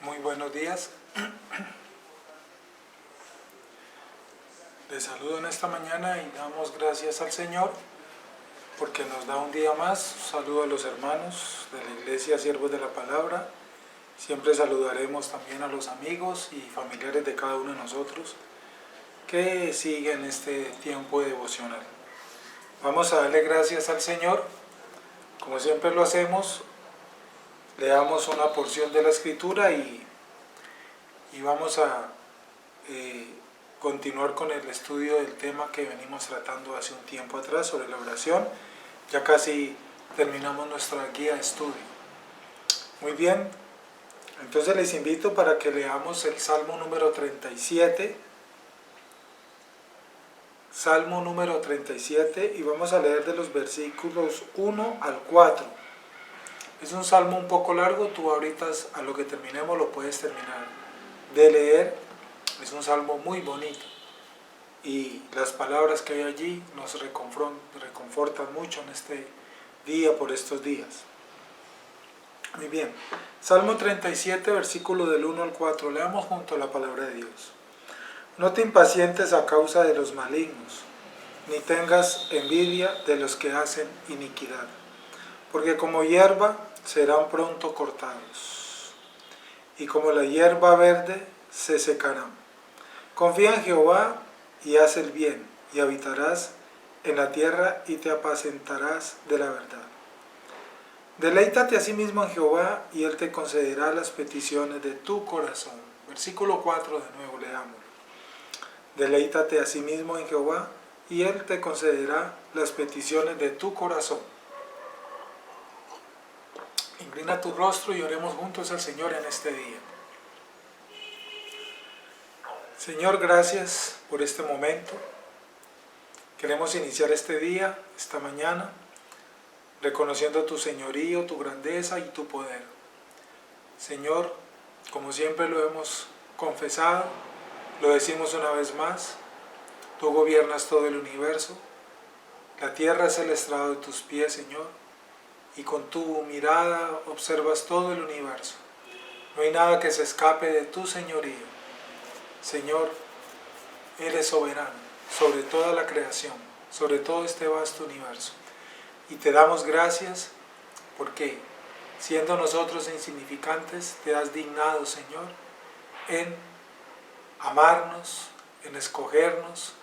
Muy buenos días. Les saludo en esta mañana y damos gracias al Señor porque nos da un día más. Saludo a los hermanos de la Iglesia Siervos de la Palabra. Siempre saludaremos también a los amigos y familiares de cada uno de nosotros que siguen este tiempo devocional. Vamos a darle gracias al Señor. Como siempre lo hacemos, leamos una porción de la Escritura y vamos a continuar con el estudio del tema que venimos tratando hace un tiempo atrás sobre la oración. Ya casi terminamos nuestra guía de estudio. Muy bien, entonces les invito para que leamos el Salmo número 37. Salmo número 37 y vamos a leer de los versículos 1 al 4. Es un salmo un poco largo, tú ahorita a lo que terminemos lo puedes terminar de leer. Es un salmo muy bonito y las palabras que hay allí nos reconfortan mucho en este día, por estos días. Muy bien, Salmo 37, versículo del 1 al 4, leamos junto a la palabra de Dios. No te impacientes a causa de los malignos, ni tengas envidia de los que hacen iniquidad, porque como hierba serán pronto cortados, y como la hierba verde se secarán. Confía en Jehová y haz el bien, y habitarás en la tierra y te apacentarás de la verdad. Deleítate asimismo en Jehová y Él te concederá las peticiones de tu corazón. Versículo 4 de nuevo, leámoslo. Deleítate asimismo en Jehová y Él te concederá las peticiones de tu corazón. Inclina tu rostro y oremos juntos al Señor en este día. Señor, gracias por este momento. Queremos iniciar este día, esta mañana, reconociendo tu señorío, tu grandeza y tu poder. Señor, como siempre lo hemos confesado, lo decimos una vez más, tú gobiernas todo el universo, la tierra es el estrado de tus pies, Señor, y con tu mirada observas todo el universo. No hay nada que se escape de tu señorío. Señor, eres soberano sobre toda la creación, sobre todo este vasto universo. Y te damos gracias porque, siendo nosotros insignificantes, te has dignado, Señor, en amarnos, en escogernos,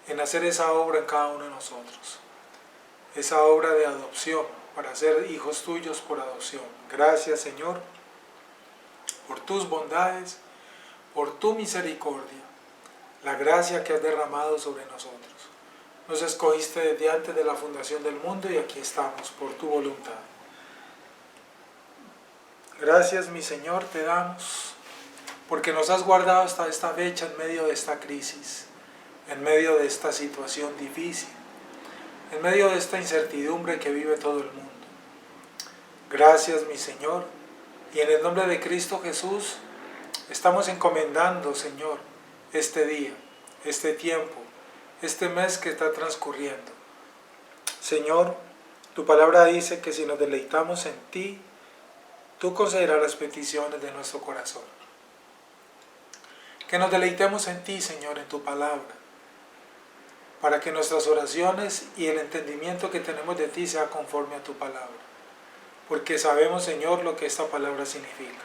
en hacer esa obra en cada uno de nosotros. Esa obra de adopción, para ser hijos tuyos por adopción. Gracias, Señor, por tus bondades, por tu misericordia, la gracia que has derramado sobre nosotros. Nos escogiste desde antes de la fundación del mundo y aquí estamos por tu voluntad. Gracias, mi Señor, te damos, porque nos has guardado hasta esta fecha en medio de esta crisis, en medio de esta situación difícil, en medio de esta incertidumbre que vive todo el mundo. Gracias, mi Señor, y en el nombre de Cristo Jesús, estamos encomendando, Señor, este día, este tiempo, este mes que está transcurriendo. Señor, tu palabra dice que si nos deleitamos en ti, tú concederás las peticiones de nuestro corazón. Que nos deleitemos en ti, Señor, en tu palabra, para que nuestras oraciones y el entendimiento que tenemos de ti sea conforme a tu palabra. Porque sabemos, Señor, lo que esta palabra significa.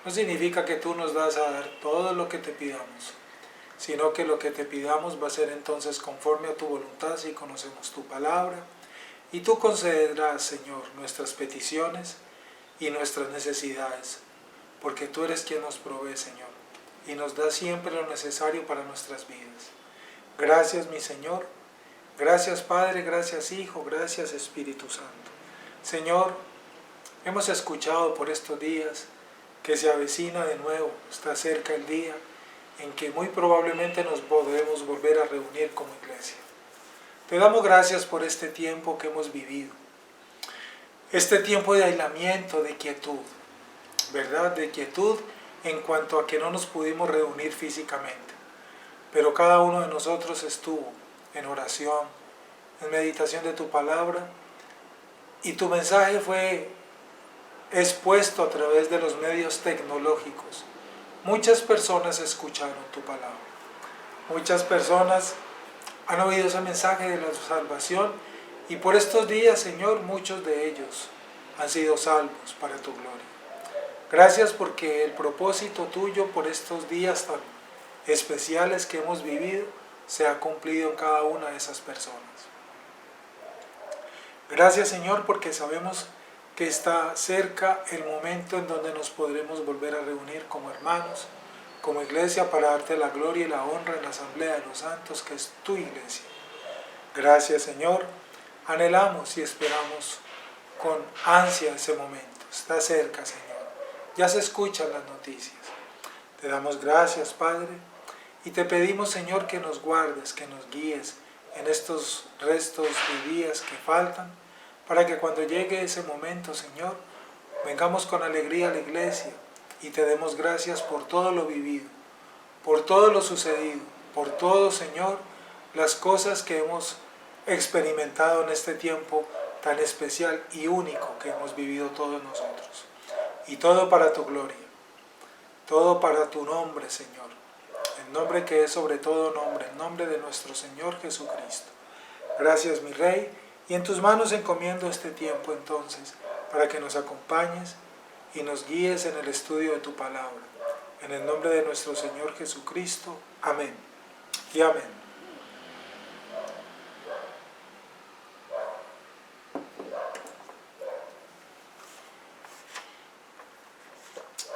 No significa que tú nos das a dar todo lo que te pidamos, sino que lo que te pidamos va a ser entonces conforme a tu voluntad si conocemos tu palabra, y tú concederás, Señor, nuestras peticiones y nuestras necesidades, porque tú eres quien nos provee, Señor, y nos da siempre lo necesario para nuestras vidas. Gracias, mi Señor, gracias Padre, gracias Hijo, gracias Espíritu Santo. Señor, hemos escuchado por estos días que se avecina de nuevo, está cerca el día en que muy probablemente nos podremos volver a reunir como iglesia. Te damos gracias por este tiempo que hemos vivido, este tiempo de aislamiento, de quietud, ¿verdad? De quietud en cuanto a que no nos pudimos reunir físicamente, pero cada uno de nosotros estuvo en oración, en meditación de tu palabra, y tu mensaje fue expuesto a través de los medios tecnológicos, muchas personas escucharon tu palabra. Muchas personas han oído ese mensaje de la salvación y por estos días, Señor, muchos de ellos han sido salvos para tu gloria. Gracias porque el propósito tuyo por estos días tan especiales que hemos vivido se ha cumplido en cada una de esas personas. Gracias, Señor, porque sabemos que está cerca el momento en donde nos podremos volver a reunir como hermanos, como iglesia, para darte la gloria y la honra en la asamblea de los santos, que es tu iglesia. Gracias, Señor. Anhelamos y esperamos con ansia ese momento. Está cerca, Señor. Ya se escuchan las noticias. Te damos gracias, Padre, y te pedimos, Señor, que nos guardes, que nos guíes en estos restos de días que faltan, para que cuando llegue ese momento, Señor, vengamos con alegría a la iglesia y te demos gracias por todo lo vivido, por todo lo sucedido, por todo, Señor, las cosas que hemos experimentado en este tiempo tan especial y único que hemos vivido todos nosotros. Y todo para tu gloria, todo para tu nombre, Señor, el nombre que es sobre todo nombre, el nombre de nuestro Señor Jesucristo. Gracias, mi Rey, y en tus manos encomiendo este tiempo entonces, para que nos acompañes y nos guíes en el estudio de tu palabra. En el nombre de nuestro Señor Jesucristo. Amén y amén.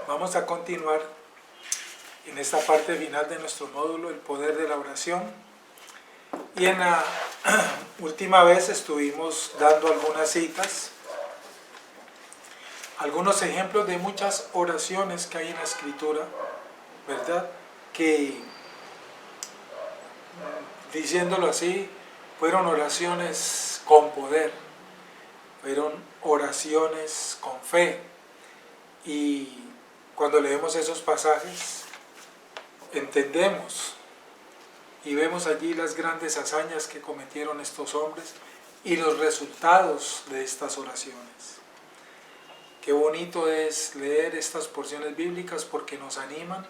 Vamos a continuar en esta parte final de nuestro módulo, el poder de la oración. Y en la última vez estuvimos dando algunas citas, algunos ejemplos de muchas oraciones que hay en la Escritura, ¿verdad? Que, diciéndolo así, fueron oraciones con poder, fueron oraciones con fe. Y cuando leemos esos pasajes, entendemos y vemos allí las grandes hazañas que cometieron estos hombres y los resultados de estas oraciones. Qué bonito es leer estas porciones bíblicas porque nos animan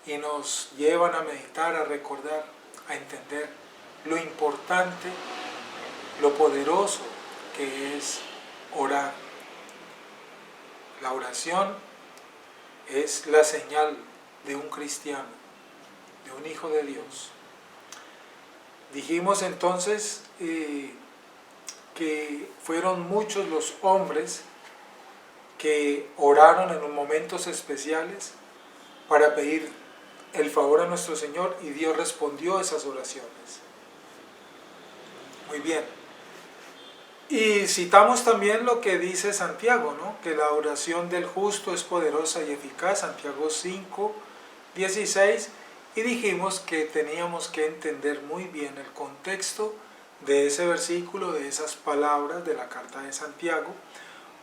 y nos llevan a meditar, a recordar, a entender lo importante, lo poderoso que es orar. La oración es la señal de un cristiano, de un hijo de Dios. Dijimos entonces que fueron muchos los hombres que oraron en momentos especiales para pedir el favor a nuestro Señor y Dios respondió a esas oraciones. Muy bien. Y citamos también lo que dice Santiago, ¿no? Que la oración del justo es poderosa y eficaz, Santiago 5, 16, y dijimos que teníamos que entender muy bien el contexto de ese versículo, de esas palabras de la carta de Santiago,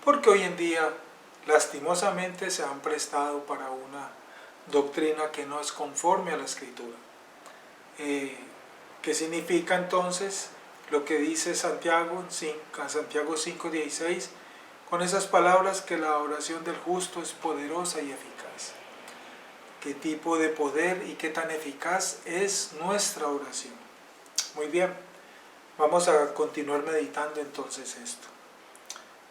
porque hoy en día lastimosamente se han prestado para una doctrina que no es conforme a la Escritura. ¿Qué significa entonces lo que dice Santiago 5:16, con esas palabras que la oración del justo es poderosa y eficaz? ¿Qué tipo de poder y qué tan eficaz es nuestra oración? Muy bien, vamos a continuar meditando entonces esto.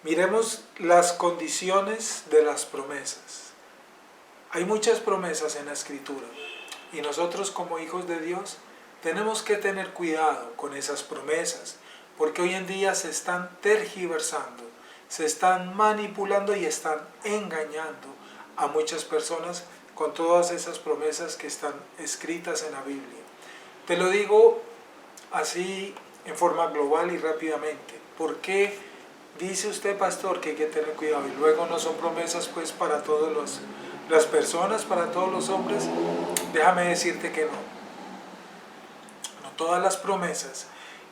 Miremos las condiciones de las promesas. Hay muchas promesas en la Escritura y nosotros como hijos de Dios tenemos que tener cuidado con esas promesas, porque hoy en día se están tergiversando, se están manipulando y están engañando a muchas personas con todas esas promesas que están escritas en la Biblia. Te lo digo así en forma global y rápidamente. ¿Por qué dice usted, pastor, que hay que tener cuidado? Y luego no son promesas pues para todas las personas, para todos los hombres. Déjame decirte que no. Todas las promesas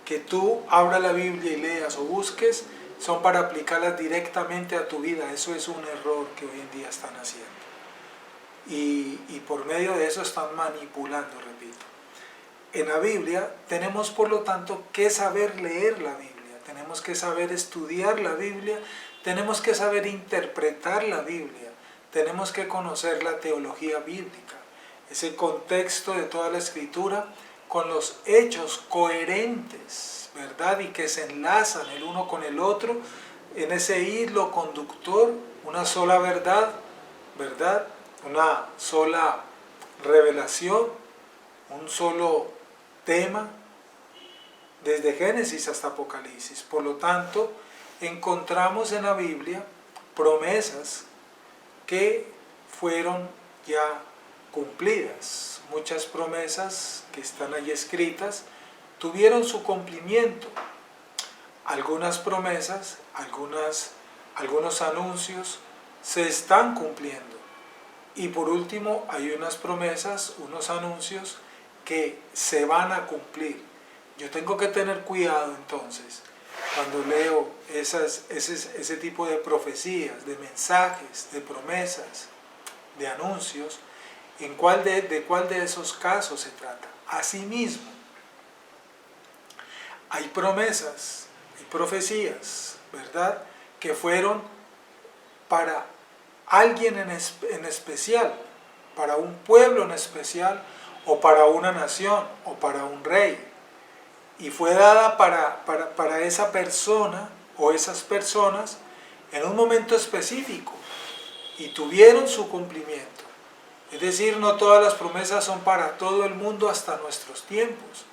que tú abras la Biblia y leas o busques son para aplicarlas directamente a tu vida. Eso es un error que hoy en día están haciendo. Y por medio de eso están manipulando, repito. En la Biblia tenemos por lo tanto que saber leer la Biblia. Tenemos que saber estudiar la Biblia Tenemos que saber interpretar la Biblia, tenemos que conocer la teología bíblica, ese contexto de toda la Escritura con los hechos coherentes, ¿verdad? Y que se enlazan el uno con el otro en ese hilo conductor, una sola verdad, ¿verdad? Una sola revelación, un solo tema, desde Génesis hasta Apocalipsis. Por lo tanto, encontramos en la Biblia promesas que fueron ya cumplidas. Muchas promesas que están ahí escritas tuvieron su cumplimiento. Algunas promesas, algunos anuncios se están cumpliendo. Y por último, hay unas promesas, unos anuncios que se van a cumplir. Yo tengo que tener cuidado entonces cuando leo ese tipo de profecías, de mensajes, de promesas, de anuncios, de cuál de esos casos se trata. Asimismo, hay promesas, hay profecías, ¿verdad?, que fueron para alguien en especial, para un pueblo en especial, o para una nación, o para un rey. Y fue dada para esa persona o esas personas en un momento específico y tuvieron su cumplimiento. Es decir, no todas las promesas son para todo el mundo hasta nuestros tiempos.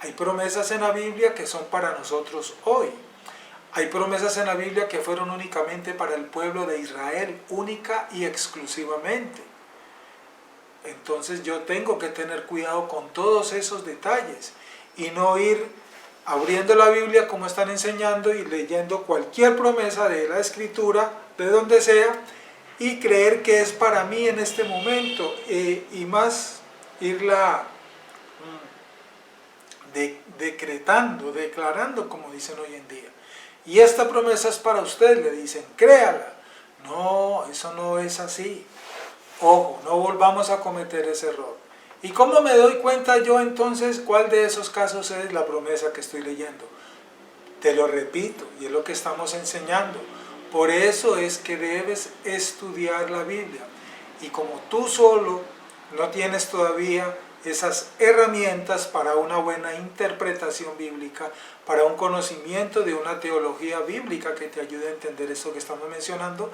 Hay promesas en la Biblia que son para nosotros hoy. Hay promesas en la Biblia que fueron únicamente para el pueblo de Israel, única y exclusivamente. Entonces yo tengo que tener cuidado con todos esos detalles y no ir abriendo la Biblia como están enseñando y leyendo cualquier promesa de la Escritura, de donde sea, y creer que es para mí en este momento, y más irla declarando, como dicen hoy en día. Y esta promesa es para usted, le dicen, créala. No, eso no es así. Ojo, no volvamos a cometer ese error. ¿Y cómo me doy cuenta yo entonces cuál de esos casos es la promesa que estoy leyendo? Te lo repito, y es lo que estamos enseñando. Por eso es que debes estudiar la Biblia. Y como tú solo no tienes todavía esas herramientas para una buena interpretación bíblica, para un conocimiento de una teología bíblica que te ayude a entender esto que estamos mencionando,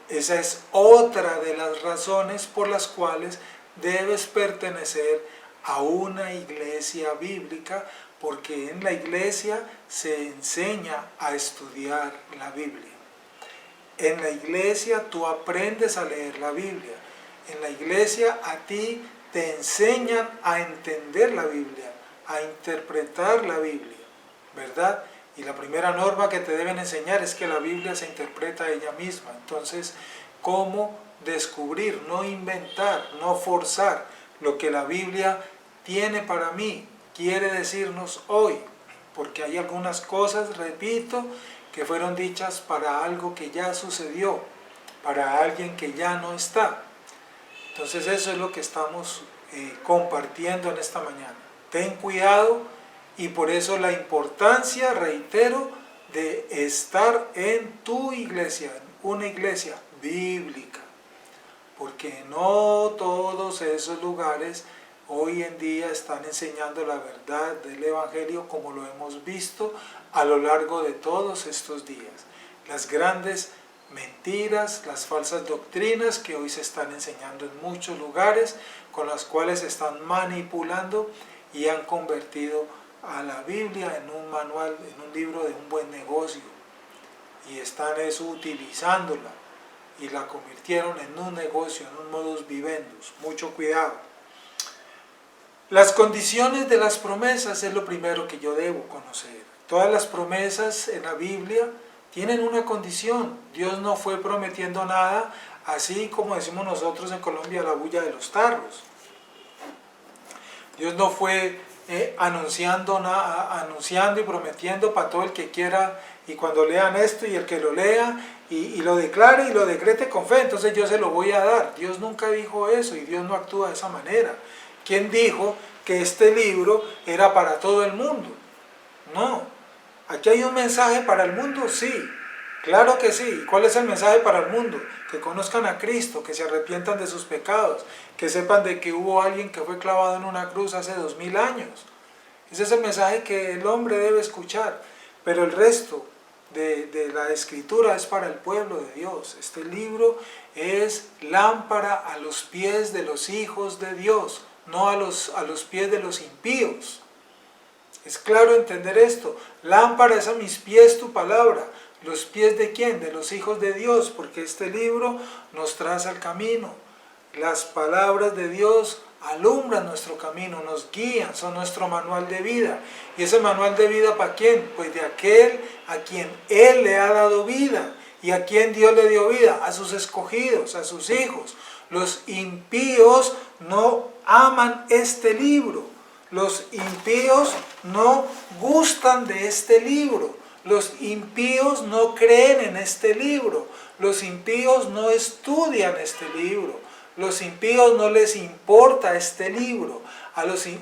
esa es otra de las razones por las cuales debes pertenecer a una iglesia bíblica, porque en la iglesia se enseña a estudiar la Biblia. En la iglesia tú aprendes a leer la Biblia. En la iglesia a ti te enseñan a entender la Biblia, a interpretar la Biblia, ¿verdad? Y la primera norma que te deben enseñar es que la Biblia se interpreta a ella misma. Entonces, ¿cómo descubrir, no inventar, no forzar lo que la Biblia tiene para mí, quiere decirnos hoy? Porque hay algunas cosas, repito, que fueron dichas para algo que ya sucedió, para alguien que ya no está. Entonces eso es lo que estamos compartiendo en esta mañana. Ten cuidado, y por eso la importancia, reitero, de estar en tu iglesia, en una iglesia bíblica. Porque no todos esos lugares hoy en día están enseñando la verdad del Evangelio como lo hemos visto a lo largo de todos estos días. Las grandes mentiras, las falsas doctrinas que hoy se están enseñando en muchos lugares, con las cuales se están manipulando y han convertido a la Biblia en un manual, en un libro de un buen negocio, y están utilizándola y la convirtieron en un negocio, en un modus vivendus. Mucho cuidado. Las condiciones de las promesas es lo primero que yo debo conocer. Todas las promesas en la Biblia tienen una condición. Dios no fue prometiendo nada, así como decimos nosotros en Colombia, la bulla de los tarros. Dios no fue anunciando y prometiendo para todo el que quiera, y cuando lean esto y el que lo lea y lo declare y lo decrete con fe, entonces yo se lo voy a dar. Dios nunca dijo eso, y Dios no actúa de esa manera. ¿Quién dijo que este libro era para todo el mundo? No. ¿Aquí hay un mensaje para el mundo? Sí. Claro que sí. ¿Cuál es el mensaje para el mundo? Que conozcan a Cristo, que se arrepientan de sus pecados, que sepan de que hubo alguien que fue clavado en una cruz hace 2000 años. Ese es el mensaje que el hombre debe escuchar. Pero el resto de la Escritura es para el pueblo de Dios. Este libro es lámpara a los pies de los hijos de Dios, no a los pies de los impíos. Es claro entender esto. Lámpara es a mis pies tu palabra. ¿Los pies de quién? De los hijos de Dios, porque este libro nos traza el camino. Las palabras de Dios alumbran nuestro camino, nos guían, son nuestro manual de vida. ¿Y ese manual de vida para quién? Pues de aquel a quien Él le ha dado vida. ¿Y a quién Dios le dio vida? A sus escogidos, a sus hijos. Los impíos no aman este libro. Los impíos no gustan de este libro. Los impíos no creen en este libro. Los impíos no estudian este libro. Los impíos no les importa este libro.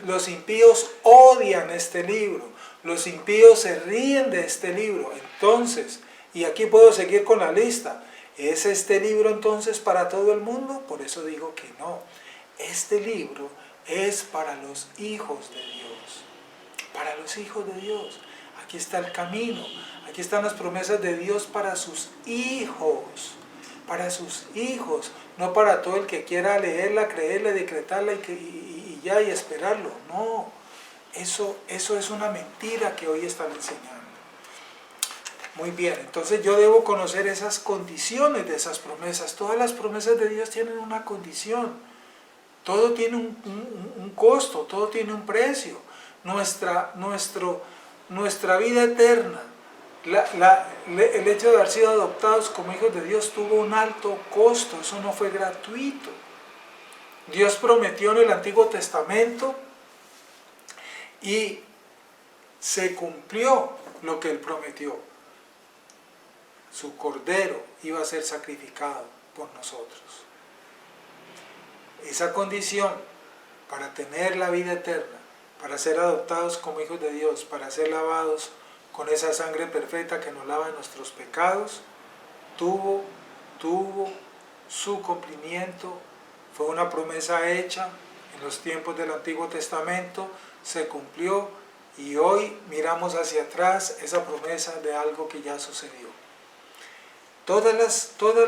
Los impíos odian este libro. Los impíos se ríen de este libro. Entonces, y aquí puedo seguir con la lista, ¿es este libro entonces para todo el mundo? Por eso digo que no. Este libro es para los hijos de Dios. Para los hijos de Dios. Aquí está el camino. Aquí están las promesas de Dios para sus hijos. Para sus hijos. No para todo el que quiera leerla, creerla, decretarla y esperarlo. No. Eso es una mentira que hoy están enseñando. Muy bien, entonces yo debo conocer esas condiciones de esas promesas. Todas las promesas de Dios tienen una condición. Todo tiene un costo, todo tiene un precio. Nuestra vida eterna, el hecho de haber sido adoptados como hijos de Dios tuvo un alto costo, eso no fue gratuito. Dios prometió en el Antiguo Testamento y se cumplió lo que Él prometió. Su cordero iba a ser sacrificado por nosotros. Esa condición para tener la vida eterna, para ser adoptados como hijos de Dios, para ser lavados con esa sangre perfecta que nos lava de nuestros pecados, tuvo su cumplimiento. Fue una promesa hecha en los tiempos del Antiguo Testamento, se cumplió y hoy miramos hacia atrás esa promesa de algo que ya sucedió. Todas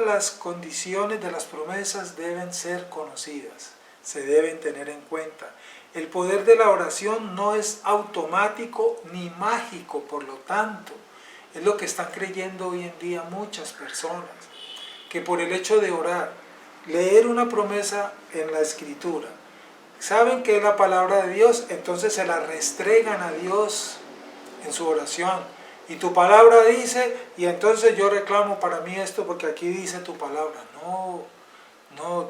las condiciones de las promesas deben ser conocidas, se deben tener en cuenta. El poder de la oración no es automático ni mágico, por lo tanto, es lo que están creyendo hoy en día muchas personas, que por el hecho de orar, leer una promesa en la Escritura, saben que es la palabra de Dios, entonces se la restregan a Dios en su oración. Y tu palabra dice, y entonces yo reclamo para mí esto porque aquí dice tu palabra. No,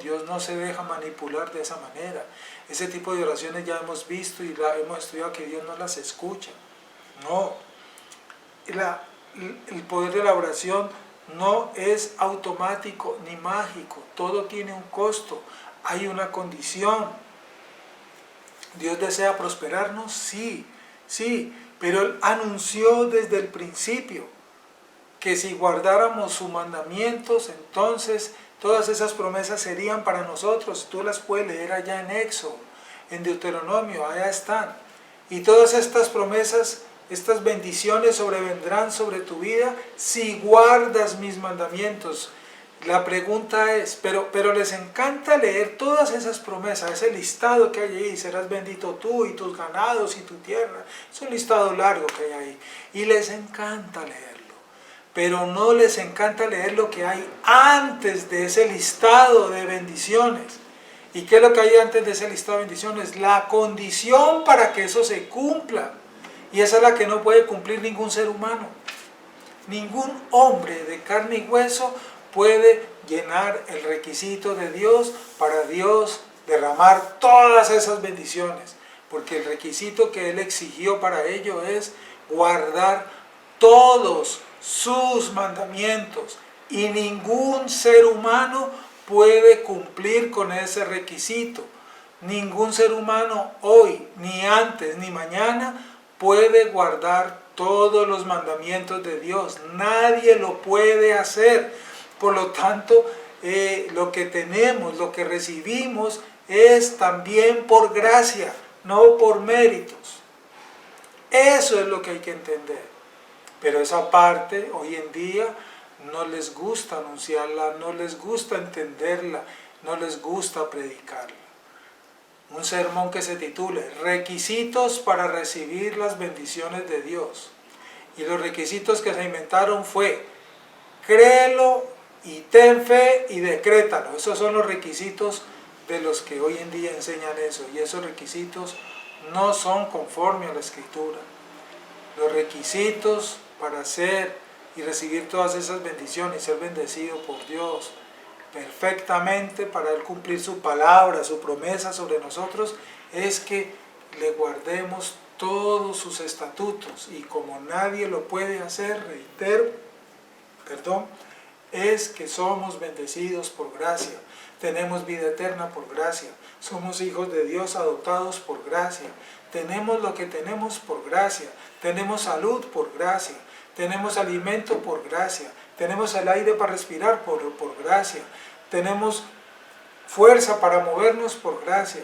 Dios no se deja manipular de esa manera. Ese tipo de oraciones ya hemos visto y hemos estudiado que Dios no las escucha. No, el poder de la oración no es automático ni mágico. Todo tiene un costo, hay una condición. ¿Dios desea prosperarnos? Sí. Pero Él anunció desde el principio que si guardáramos sus mandamientos, entonces todas esas promesas serían para nosotros. Tú las puedes leer allá en Éxodo, en Deuteronomio, allá están. Y todas estas promesas, estas bendiciones sobrevendrán sobre tu vida si guardas mis mandamientos. La pregunta es, pero les encanta leer todas esas promesas, ese listado que hay ahí, serás bendito tú y tus ganados y tu tierra, es un listado largo que hay ahí, y les encanta leerlo, pero no les encanta leer lo que hay antes de ese listado de bendiciones. ¿Y qué es lo que hay antes de ese listado de bendiciones? La condición para que eso se cumpla, y esa es la que no puede cumplir ningún ser humano. Ningún hombre de carne y hueso puede llenar el requisito de Dios para Dios derramar todas esas bendiciones, porque el requisito que Él exigió para ello es guardar todos sus mandamientos, y ningún ser humano puede cumplir con ese requisito. Ningún ser humano hoy, ni antes, ni mañana puede guardar todos los mandamientos de Dios. Nadie lo puede hacer. Por lo tanto, lo que tenemos, lo que recibimos, es también por gracia, no por méritos. Eso es lo que hay que entender. Pero esa parte, hoy en día, no les gusta anunciarla, no les gusta entenderla, no les gusta predicarla. Un sermón que se titule Requisitos para recibir las bendiciones de Dios. Y los requisitos que se inventaron fue: créelo y ten fe y decrétalo. Esos son los requisitos de los que hoy en día enseñan eso. Y esos requisitos no son conforme a la Escritura. Los requisitos para hacer y recibir todas esas bendiciones, ser bendecido por Dios perfectamente, para Él cumplir su palabra, su promesa sobre nosotros, es que le guardemos todos sus estatutos. Y como nadie lo puede hacer, reitero, es que somos bendecidos por gracia, tenemos vida eterna por gracia, somos hijos de Dios adoptados por gracia, tenemos lo que tenemos por gracia, tenemos salud por gracia, tenemos alimento por gracia, tenemos el aire para respirar por gracia, tenemos fuerza para movernos por gracia.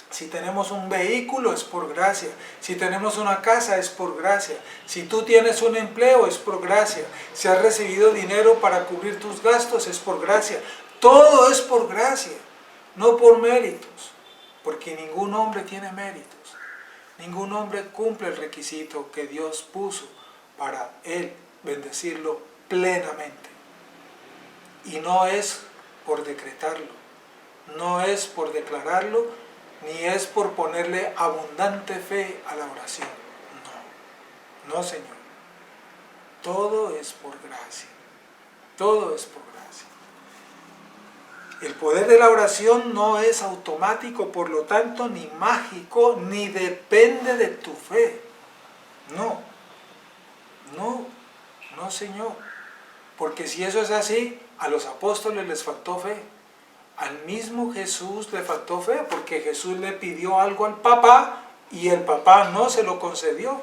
Si tenemos un vehículo es por gracia, si tenemos una casa es por gracia, si tú tienes un empleo es por gracia, si has recibido dinero para cubrir tus gastos es por gracia. Todo es por gracia, no por méritos, porque ningún hombre tiene méritos, ningún hombre cumple el requisito que Dios puso para Él bendecirlo plenamente. Y no es por decretarlo, no es por declararlo, ni es por ponerle abundante fe a la oración. No, no, Señor. Todo es por gracia. Todo es por gracia. El poder de la oración no es automático, por lo tanto, ni mágico, ni depende de tu fe. No, no, Señor. Porque si eso es así, a los apóstoles les faltó fe. Al mismo Jesús le faltó fe, porque Jesús le pidió algo al papá y el papá no se lo concedió.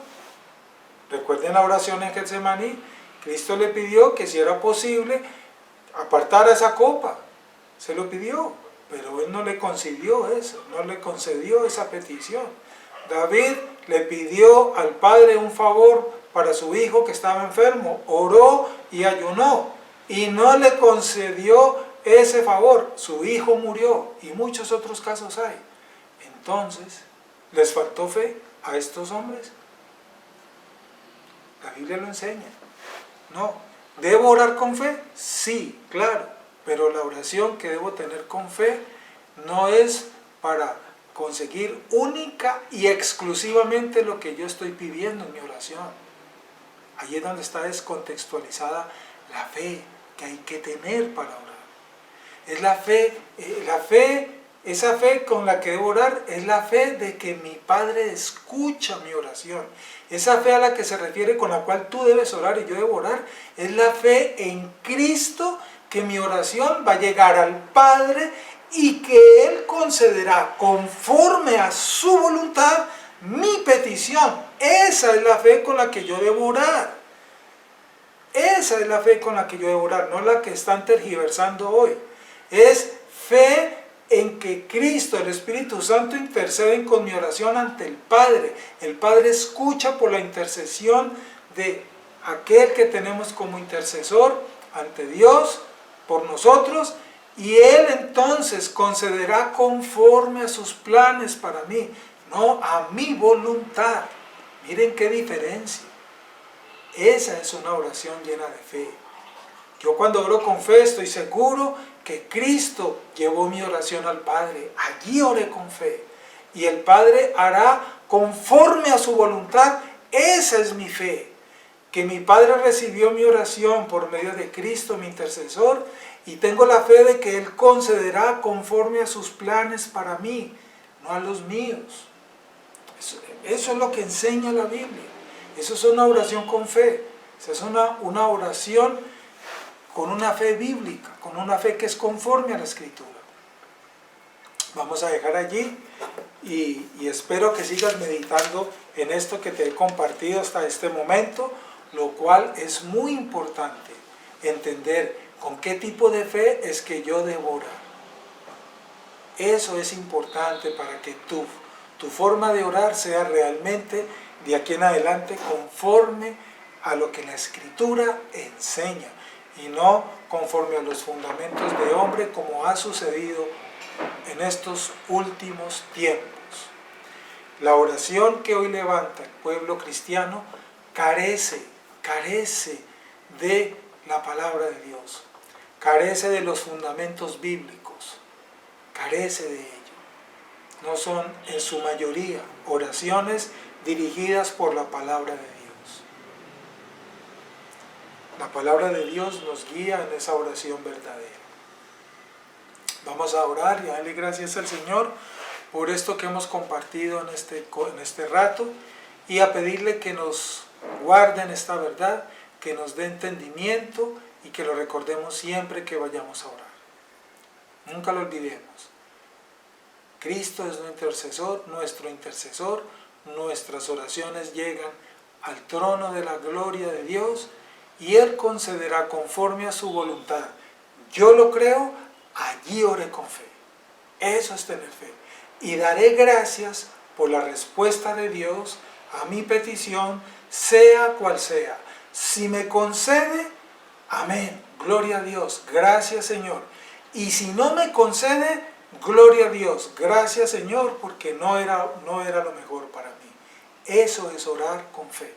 Recuerden la oración en Getsemaní, Cristo le pidió que si era posible apartara esa copa, se lo pidió, pero Él no le concedió eso, no le concedió esa petición. David le pidió al Padre un favor para su hijo que estaba enfermo, oró y ayunó y no le concedió ese favor, su hijo murió, y muchos otros casos hay. Entonces, ¿les faltó fe a estos hombres? La Biblia lo enseña. No. ¿Debo orar con fe? Sí, claro, pero la oración que debo tener con fe no es para conseguir única y exclusivamente lo que yo estoy pidiendo en mi oración. Ahí es donde está descontextualizada la fe que hay que tener para orar. Es la fe, esa fe con la que debo orar, es la fe de que mi Padre escucha mi oración. Esa fe a la que se refiere, con la cual tú debes orar y yo debo orar, es la fe en Cristo, que mi oración va a llegar al Padre y que Él concederá conforme a su voluntad mi petición. Esa es la fe con la que yo debo orar. Esa es la fe con la que yo debo orar, no la que están tergiversando hoy. Es fe en que Cristo, el Espíritu Santo, interceden con mi oración ante el Padre. El Padre escucha por la intercesión de aquel que tenemos como intercesor ante Dios, por nosotros, y Él entonces concederá conforme a sus planes para mí, no a mi voluntad. Miren qué diferencia. Esa es una oración llena de fe. Yo cuando oro con fe estoy seguro que Cristo llevó mi oración al Padre. Allí oré con fe. Y el Padre hará conforme a su voluntad. Esa es mi fe. Que mi Padre recibió mi oración por medio de Cristo, mi intercesor. Y tengo la fe de que Él concederá conforme a sus planes para mí, no a los míos. Eso es lo que enseña la Biblia. Eso es una oración con fe. Esa es una oración con una fe bíblica, con una fe que es conforme a la Escritura. Vamos a dejar allí y espero que sigas meditando en esto que te he compartido hasta este momento, lo cual es muy importante entender con qué tipo de fe es que yo debo orar. Eso es importante para que tu forma de orar sea realmente de aquí en adelante conforme a lo que la Escritura enseña y no conforme a los fundamentos de hombre como ha sucedido en estos últimos tiempos. La oración que hoy levanta el pueblo cristiano carece de la palabra de Dios, carece de los fundamentos bíblicos, carece de ello. No son en su mayoría oraciones dirigidas por la palabra de Dios. La palabra de Dios nos guía en esa oración verdadera. Vamos a orar y a darle gracias al Señor por esto que hemos compartido en este rato y a pedirle que nos guarde en esta verdad, que nos dé entendimiento y que lo recordemos siempre que vayamos a orar. Nunca lo olvidemos. Cristo es nuestro intercesor, nuestras oraciones llegan al trono de la gloria de Dios y Él concederá conforme a su voluntad. Yo lo creo, allí oré con fe. Eso es tener fe. Y daré gracias por la respuesta de Dios a mi petición, sea cual sea. Si me concede, amén, gloria a Dios, gracias Señor. Y si no me concede, gloria a Dios, gracias Señor, porque no era lo mejor para mí. Eso es orar con fe,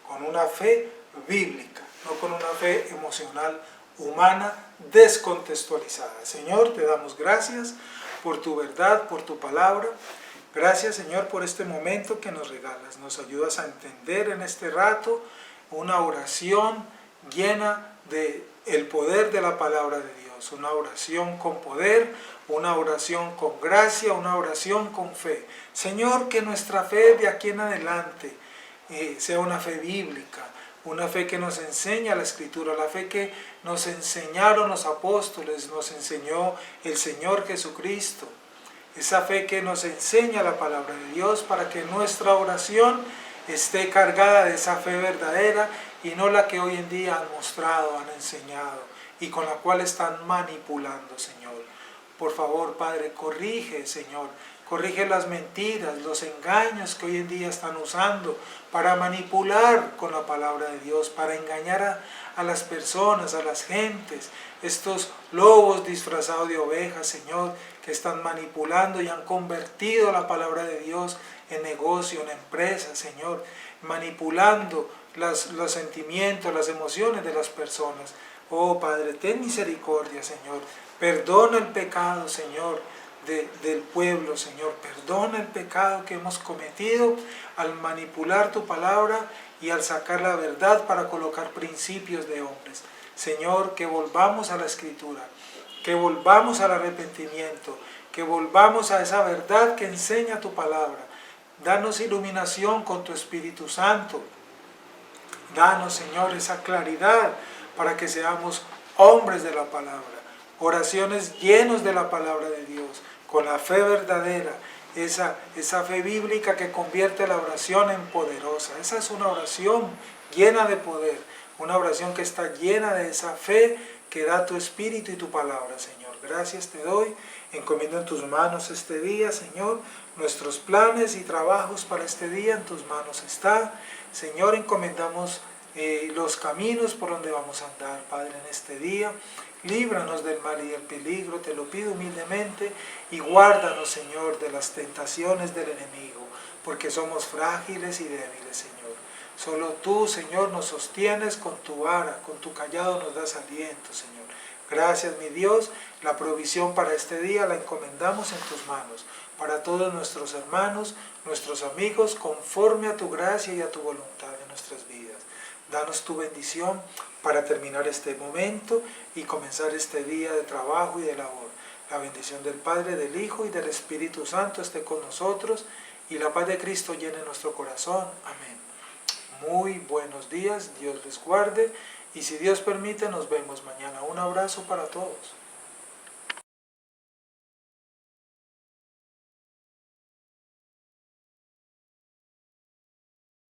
con una fe bíblica, no con una fe emocional, humana, descontextualizada. Señor, te damos gracias por tu verdad, por tu palabra. Gracias, Señor, por este momento que nos regalas. Nos ayudas a entender en este rato una oración llena de el poder de la palabra de Dios. Una oración con poder, una oración con gracia, una oración con fe. Señor, que nuestra fe de aquí en adelante sea una fe bíblica, una fe que nos enseña la Escritura, la fe que nos enseñaron los apóstoles, nos enseñó el Señor Jesucristo. Esa fe que nos enseña la palabra de Dios para que nuestra oración esté cargada de esa fe verdadera y no la que hoy en día han mostrado, han enseñado y con la cual están manipulando, Señor. Por favor, Padre, corrige, Señor, corrige las mentiras, los engaños que hoy en día están usando para manipular con la palabra de Dios, para engañar a las personas, a las gentes, estos lobos disfrazados de ovejas, Señor, que están manipulando y han convertido la palabra de Dios en negocio, en empresa, Señor, manipulando los sentimientos, las emociones de las personas. Oh Padre, ten misericordia, Señor, perdona el pecado, Señor, del pueblo, Señor, perdona el pecado que hemos cometido al manipular tu palabra y al sacar la verdad para colocar principios de hombres. Señor, que volvamos a la Escritura, que volvamos al arrepentimiento, que volvamos a esa verdad que enseña tu palabra. Danos iluminación con tu Espíritu Santo. Danos, Señor, esa claridad para que seamos hombres de la palabra. Oraciones llenos de la palabra de Dios, con la fe verdadera, esa fe bíblica que convierte la oración en poderosa. Esa es una oración llena de poder, una oración que está llena de esa fe que da tu Espíritu y tu palabra, Señor. Gracias te doy, encomiendo en tus manos este día, Señor, nuestros planes y trabajos para este día en tus manos está. Señor, encomendamos los caminos por donde vamos a andar, Padre, en este día. Líbranos del mal y del peligro, te lo pido humildemente, y guárdanos, Señor, de las tentaciones del enemigo, porque somos frágiles y débiles, Señor. Solo tú, Señor, nos sostienes con tu vara, con tu callado nos das aliento, Señor. Gracias, mi Dios, la provisión para este día la encomendamos en tus manos, para todos nuestros hermanos, nuestros amigos, conforme a tu gracia y a tu voluntad en nuestras vidas. Danos tu bendición para terminar este momento y comenzar este día de trabajo y de labor. La bendición del Padre, del Hijo y del Espíritu Santo esté con nosotros y la paz de Cristo llene nuestro corazón. Amén. Muy buenos días, Dios les guarde y si Dios permite nos vemos mañana. Un abrazo para todos.